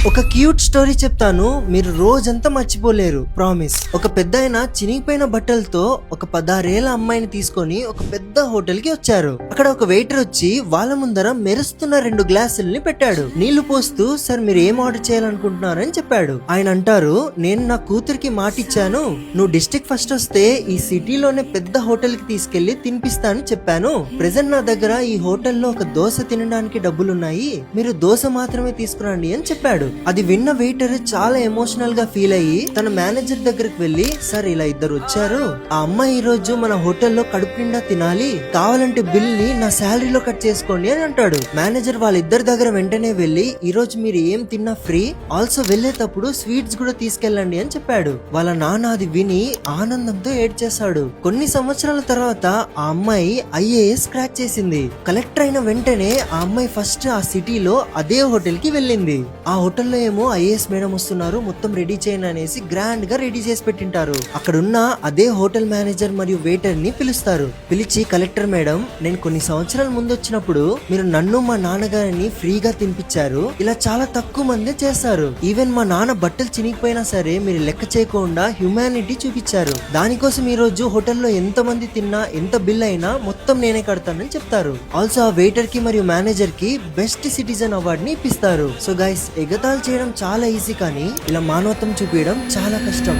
ఒక cute story చెప్తాను, మీరు రోజంతా మర్చిపోలేరు, ప్రామిస్. ఒక పెద్దాయన చినిగిపోయిన బట్టలతో ఒక 16 ఏళ్ల అమ్మాయిని తీసుకొని ఒక పెద్ద హోటల్ కి వచ్చారు. అక్కడ ఒక వెయిటర్ వచ్చి వాళ్ళ ముందర మెరుస్తున్న 2 గ్లాసుల్ని పెట్టాడు. నీళ్లు పోస్తూ, సార్ మీరు ఏం ఆర్డర్ చేయాలనుకుంటున్నారని చెప్పాడు. ఆయన అంటారు, నేను నా కూతురికి మాటిచ్చాను, నువ్వు డిస్ట్రిక్ట్ ఫస్ట్ వస్తే ఈ సిటీలోనే పెద్ద హోటల్ కి తీసుకెళ్లి తినిపిస్తానని చెప్పాను. ప్రెసెంట్ నా దగ్గర ఈ హోటల్లో ఒక దోశ తినడానికి డబ్బులున్నాయి, మీరు దోశ మాత్రమే తీసుకురండి అని చెప్పాడు. అది విన్న వెయిటర్ చాలా ఎమోషనల్ గా ఫీల్ అయ్యి తన మేనేజర్ దగ్గరికి వెళ్లి, సార్ ఇలా ఇద్దరు వచ్చారు, ఆ అమ్మాయి ఈ రోజు మన హోటల్లో కడుపు నిండా తినాలి, కావాలంటే బిల్ ని నా శాలరీలో కట్ చేసుకోండి అని అంటాడు. మేనేజర్ వాళ్ళిద్దరి దగ్గర వెంటనే వెళ్లి, ఈ రోజు మీరు ఏం తిన్నా ఫ్రీ, ఆల్సో వెళ్లేటప్పుడు స్వీట్స్ కూడా తీసుకెళ్ళండి అని చెప్పాడు. వాళ్ళ నాన్న అది విని ఆనందంతో ఏడ్చేశాడు. కొన్ని సంవత్సరాల తర్వాత ఆ అమ్మాయి IAS క్రాక్ చేసింది. కలెక్టర్ అయిన వెంటనే ఆ అమ్మాయి ఫస్ట్ ఆ సిటీలో అదే హోటల్ కి వెళ్ళింది. ఆ హోటల్లో ఏమో IAS మేడం వస్తున్నారు, మొత్తం రెడీ చేయండి అనేసి గ్రాండ్ గా రెడీ చేసి పెట్టింటారు. అక్కడున్న అదే హోటల్ మేనేజర్ మరియు వెయిటర్ ని పిలుస్తారు. పిలిచి, కలెక్టర్ మేడం, నేను కొన్ని సంవత్సరాల ముందు వచ్చినప్పుడు మీరు నన్ను మా నాన్నగారిని ఫ్రీగా తినిపించారు, ఇలా చాలా తక్కువ మంది చేస్తారు. ఈవెన్ మా నాన్న బట్టలు చినిగిపోయినా సరే మీరు లెక్క చేయకుండా హ్యూమానిటీ చూపించారు. దానికోసం ఈ రోజు హోటల్లో ఎంత మంది తిన్నా ఎంత బిల్ అయినా మొత్తం నేనే కడతానని చెప్తారు. ఆల్సో ఆ వెయిటర్ కి మరియు మేనేజర్ కి బెస్ట్ సిటిజన్ అవార్డ్ ని ఇప్పిస్తారు. సో గైస్, ఎగతాళి చేయడం చాలా ఈజీ, కానీ ఇలా మానవత్వం చూపించడం చాలా కష్టం.